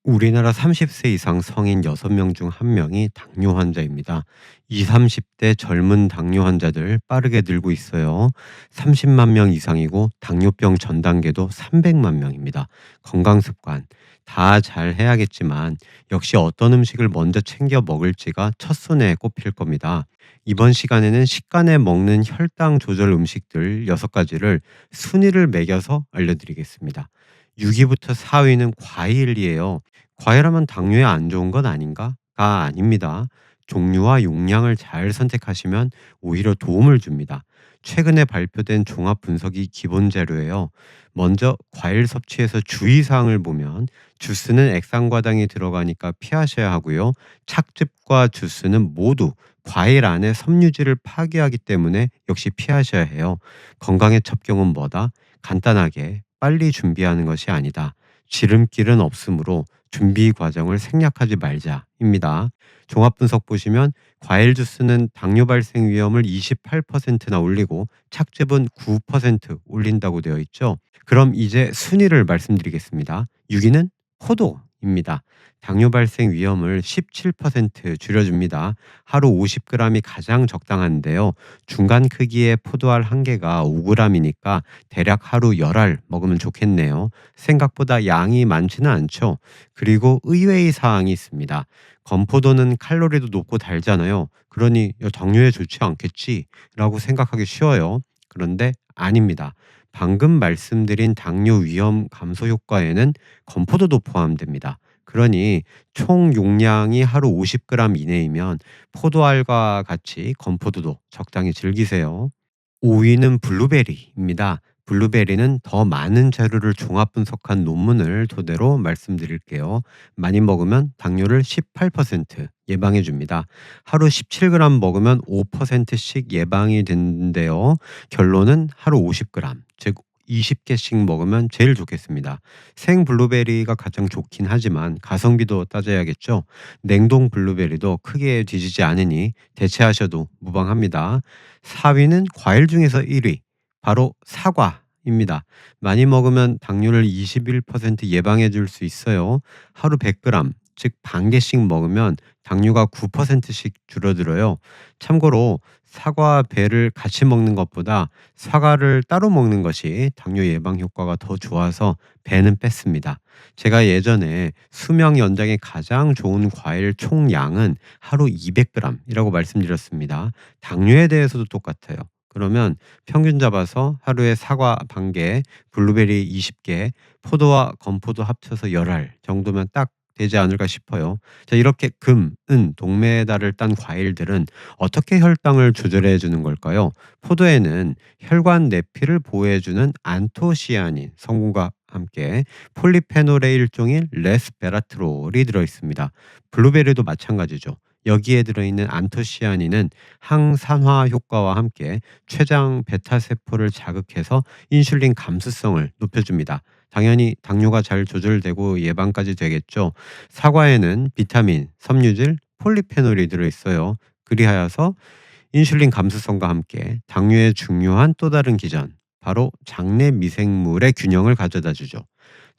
우리나라 30세 이상 성인 6명 중 1명이 당뇨 환자입니다. 20, 30대 젊은 당뇨 환자들 빠르게 늘고 있어요. 30만 명 이상이고 당뇨병 전 단계도 300만 명입니다. 건강 습관 다 잘 해야겠지만 역시 어떤 음식을 먼저 챙겨 먹을지가 첫순에 꼽힐 겁니다. 이번 시간에는 식간에 먹는 혈당 조절 음식들 6가지를 순위를 매겨서 알려드리겠습니다. 6위부터 4위는 과일이에요. 과일하면 당뇨에 안 좋은 건 아닌가?가 아닙니다. 종류와 용량을 잘 선택하시면 오히려 도움을 줍니다. 최근에 발표된 종합 분석이 기본 자료예요. 먼저 과일 섭취에서 주의사항을 보면 주스는 액상과당이 들어가니까 피하셔야 하고요. 착즙과 주스는 모두 과일 안에 섬유질을 파괴하기 때문에 역시 피하셔야 해요. 건강의 첩경은 뭐다? 간단하게 빨리 준비하는 것이 아니다. 지름길은 없으므로 준비 과정을 생략하지 말자입니다. 종합 분석 보시면 과일 주스는 당뇨 발생 위험을 28%나 올리고 착즙은 9% 올린다고 되어 있죠. 그럼 이제 순위를 말씀드리겠습니다. 6위는 포도입니다. 당뇨 발생 위험을 17% 줄여줍니다. 하루 50g이 가장 적당한데요. 중간 크기의 포도알 한 개가 5g이니까 대략 하루 10알 먹으면 좋겠네요. 생각보다 양이 많지는 않죠. 그리고 의외의 사항이 있습니다. 건포도는 칼로리도 높고 달잖아요. 그러니 당뇨에 좋지 않겠지라고 생각하기 쉬워요. 그런데 아닙니다. 방금 말씀드린 당뇨 위험 감소 효과에는 건포도도 포함됩니다. 그러니 총 용량이 하루 50g 이내이면 포도알과 같이 건포도도 적당히 즐기세요. 5위는 블루베리입니다. 블루베리는 더 많은 자료를 종합 분석한 논문을 토대로 말씀드릴게요. 많이 먹으면 당뇨를 18% 예방해 줍니다. 하루 17g 먹으면 5%씩 예방이 되는데요. 결론은 하루 50g, 즉 20개씩 먹으면 제일 좋겠습니다. 생 블루베리가 가장 좋긴 하지만 가성비도 따져야겠죠. 냉동 블루베리도 크게 뒤지지 않으니 대체하셔도 무방합니다. 4위는 과일 중에서 1위, 바로 사과입니다. 많이 먹으면 당뇨를 21% 예방해 줄 수 있어요. 하루 100g, 즉 반 개씩 먹으면 당뇨가 9%씩 줄어들어요. 참고로 사과 배를 같이 먹는 것보다 사과를 따로 먹는 것이 당뇨 예방 효과가 더 좋아서 배는 뺐습니다. 제가 예전에 수명 연장에 가장 좋은 과일 총량은 하루 200g이라고 말씀드렸습니다. 당뇨에 대해서도 똑같아요. 그러면 평균 잡아서 하루에 사과 반 개, 블루베리 20개, 포도와 건포도 합쳐서 10알 정도면 딱 되지 않을까 싶어요. 자, 이렇게 금, 은, 동메달을 딴 과일들은 어떻게 혈당을 조절해 주는 걸까요? 포도에는 혈관 내피를 보호해 주는 안토시아닌 성분과 함께 폴리페놀의 일종인 레스베라트롤이 들어 있습니다. 블루베리도 마찬가지죠. 여기에 들어있는 안토시아닌은 항산화 효과와 함께 췌장 베타 세포를 자극해서 인슐린 감수성을 높여줍니다. 당연히 당뇨가 잘 조절되고 예방까지 되겠죠. 사과에는 비타민, 섬유질, 폴리페놀이 들어있어요. 그리하여서 인슐린 감수성과 함께 당뇨의 중요한 또 다른 기전, 바로 장내 미생물의 균형을 가져다 주죠.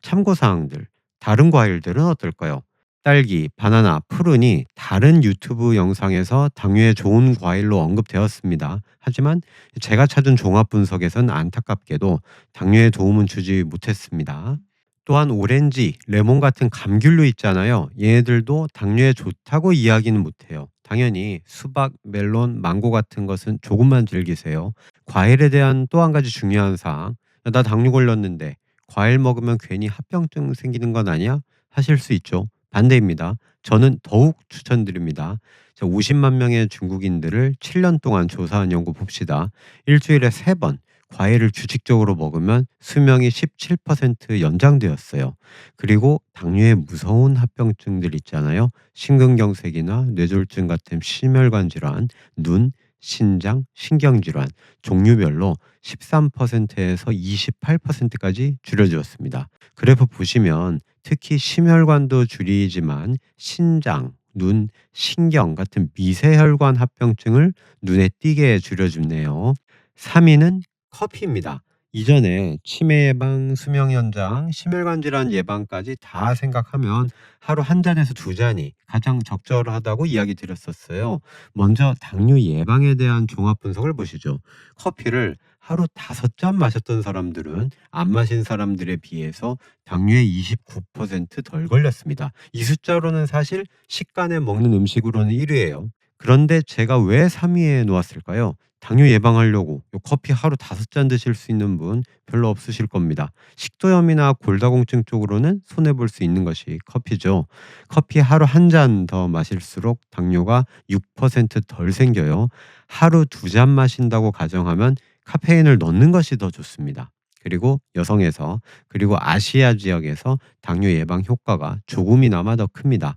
참고사항들, 다른 과일들은 어떨까요? 딸기, 바나나, 푸른이 다른 유튜브 영상에서 당뇨에 좋은 과일로 언급되었습니다. 하지만 제가 찾은 종합 분석에선 안타깝게도 당뇨에 도움은 주지 못했습니다. 또한 오렌지, 레몬 같은 감귤류 있잖아요. 얘네들도 당뇨에 좋다고 이야기는 못해요. 당연히 수박, 멜론, 망고 같은 것은 조금만 즐기세요. 과일에 대한 또 한 가지 중요한 사항. 나 당뇨 걸렸는데 과일 먹으면 괜히 합병증 생기는 건 아니야? 하실 수 있죠. 반대입니다. 저는 더욱 추천드립니다. 자, 50만 명의 중국인들을 7년 동안 조사한 연구 봅시다. 일주일에 3번 과일을 규칙적으로 먹으면 수명이 17% 연장되었어요. 그리고 당뇨의 무서운 합병증들 있잖아요. 심근경색이나 뇌졸중 같은 심혈관 질환, 눈, 신장, 신경질환 종류별로 13%에서 28%까지 줄여주었습니다. 그래프 보시면 특히 심혈관도 줄이지만 신장, 눈, 신경 같은 미세혈관 합병증을 눈에 띄게 줄여주네요. 3위는 커피입니다. 이전에 치매 예방, 수명 연장, 심혈관 질환 예방까지 다 생각하면 하루 한 잔에서 두 잔이 가장 적절하다고 이야기 드렸었어요. 먼저 당뇨 예방에 대한 종합 분석을 보시죠. 커피를 하루 5잔 마셨던 사람들은 안 마신 사람들에 비해서 당뇨에 29%덜 걸렸습니다. 이 숫자로는 사실 식간에 먹는 음식으로는 1위예요. 그런데 제가 왜 3위에 놓았을까요? 당뇨 예방하려고 요 커피 하루 5잔 드실 수 있는 분 별로 없으실 겁니다. 식도염이나 골다공증 쪽으로는 손해 볼 수 있는 것이 커피죠. 커피 하루 한 잔 더 마실수록 당뇨가 6%덜 생겨요. 하루 2잔 마신다고 가정하면 카페인을 넣는 것이 더 좋습니다. 그리고 여성에서 그리고 아시아 지역에서 당뇨 예방 효과가 조금이나마 더 큽니다.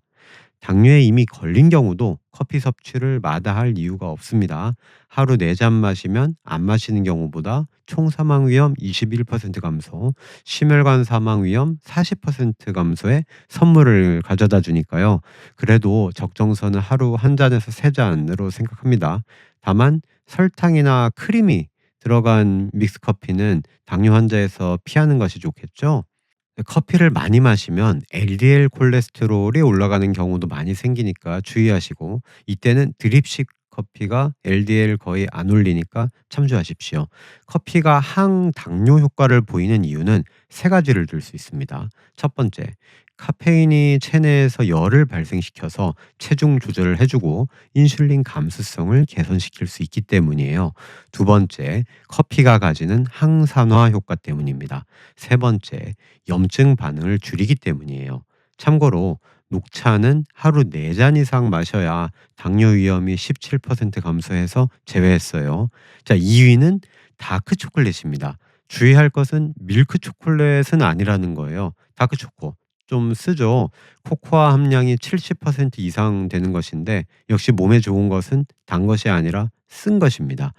당뇨에 이미 걸린 경우도 커피 섭취를 마다할 이유가 없습니다. 하루 4잔 마시면 안 마시는 경우보다 총 사망 위험 21% 감소, 심혈관 사망 위험 40% 감소에 선물을 가져다 주니까요. 그래도 적정선은 하루 한 잔에서 3잔으로 생각합니다. 다만 설탕이나 크림이 들어간 믹스 커피는 당뇨 환자에서 피하는 것이 좋겠죠. 커피를 많이 마시면 LDL 콜레스테롤이 올라가는 경우도 많이 생기니까 주의하시고, 이때는 드립식 커피가 LDL 거의 안 올리니까 참조하십시오. 커피가 항당뇨 효과를 보이는 이유는 세 가지를 들 수 있습니다. 첫 번째, 카페인이 체내에서 열을 발생시켜서 체중 조절을 해주고 인슐린 감수성을 개선시킬 수 있기 때문이에요. 두 번째, 커피가 가지는 항산화 효과 때문입니다. 세 번째, 염증 반응을 줄이기 때문이에요. 참고로 녹차는 하루 4잔 이상 마셔야 당뇨 위험이 17% 감소해서 제외했어요. 자, 2위는 다크 초콜릿입니다. 주의할 것은 밀크 초콜릿은 아니라는 거예요. 다크 초코. 좀 쓰죠. 코코아 함량이 70% 이상 되는 것인데, 역시 몸에 좋은 것은 단 것이 아니라 쓴 것입니다.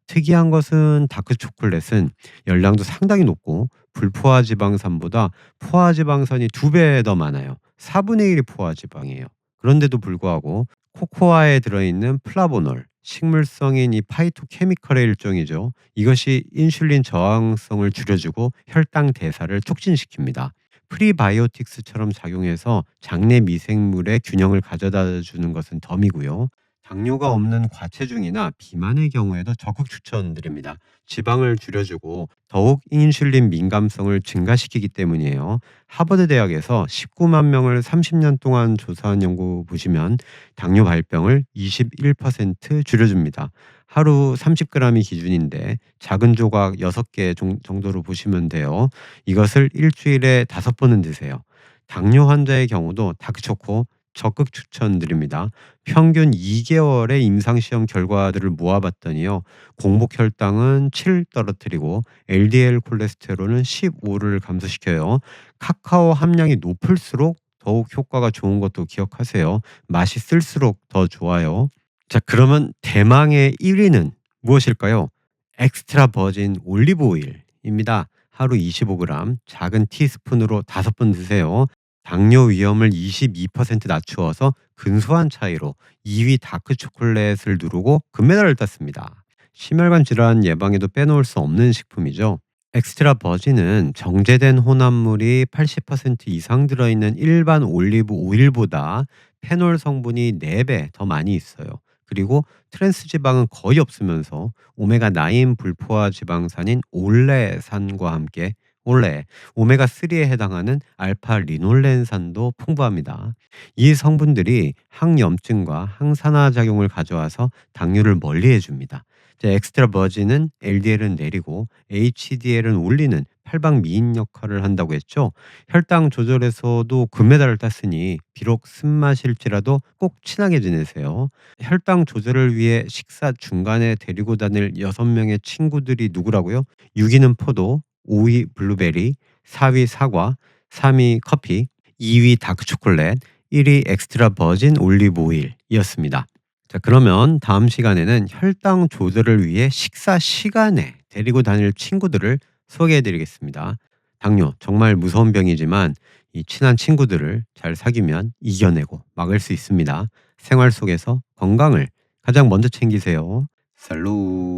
특이한 것은 다크 초콜릿은 열량도 상당히 높고 불포화 지방산보다 포화 지방산이 2배 더 많아요. 4분의 1이 포화 지방이에요. 그런데도 불구하고 코코아에 들어있는 플라보놀, 식물성인 이 파이토케미컬의 일종이죠. 이것이 인슐린 저항성을 줄여주고 혈당 대사를 촉진시킵니다. 프리바이오틱스처럼 작용해서 장내 미생물의 균형을 가져다 주는 것은 덤이고요. 당뇨가 없는 과체중이나 비만의 경우에도 적극 추천드립니다. 지방을 줄여주고 더욱 인슐린 민감성을 증가시키기 때문이에요. 하버드 대학에서 19만 명을 30년 동안 조사한 연구 보시면 당뇨 발병을 21% 줄여줍니다. 하루 30g이 기준인데 작은 조각 6개 정도로 보시면 돼요. 이것을 일주일에 5번은 드세요. 당뇨 환자의 경우도 다크초코 적극 추천드립니다. 평균 2개월의 임상시험 결과들을 모아봤더니요. 공복 혈당은 7 떨어뜨리고 LDL 콜레스테롤은 15를 감소시켜요. 카카오 함량이 높을수록 더욱 효과가 좋은 것도 기억하세요. 맛이 쓸수록 더 좋아요. 자, 그러면 대망의 1위는 무엇일까요? 엑스트라 버진 올리브 오일입니다. 하루 25g 작은 티스푼으로 5번 드세요. 당뇨 위험을 22% 낮추어서 근소한 차이로 2위 다크 초콜릿을 누르고 금메달을 땄습니다. 심혈관 질환 예방에도 빼놓을 수 없는 식품이죠. 엑스트라 버진은 정제된 혼합물이 80% 이상 들어있는 일반 올리브 오일보다 페놀 성분이 4배 더 많이 있어요. 그리고 트랜스 지방은 거의 없으면서 오메가9 불포화 지방산인 올레산과 함께 올레, 오메가3에 해당하는 알파 리놀렌산도 풍부합니다. 이 성분들이 항염증과 항산화 작용을 가져와서 당뇨를 멀리해 줍니다. 엑스트라 버진은 LDL은 내리고 HDL은 올리는 팔방 미인 역할을 한다고 했죠. 혈당 조절에서도 금메달을 땄으니 비록 쓴맛일지라도 꼭 친하게 지내세요. 혈당 조절을 위해 식사 중간에 데리고 다닐 6명의 친구들이 누구라고요? 6위는 포도, 5위 블루베리, 4위 사과, 3위 커피, 2위 다크초콜릿, 1위 엑스트라 버진 올리브 오일이었습니다. 자, 그러면 다음 시간에는 혈당 조절을 위해 식사 시간에 데리고 다닐 친구들을 소개해 드리겠습니다. 당뇨 정말 무서운 병이지만 이 친한 친구들을 잘 사귀면 이겨내고 막을 수 있습니다. 생활 속에서 건강을 가장 먼저 챙기세요. 살로.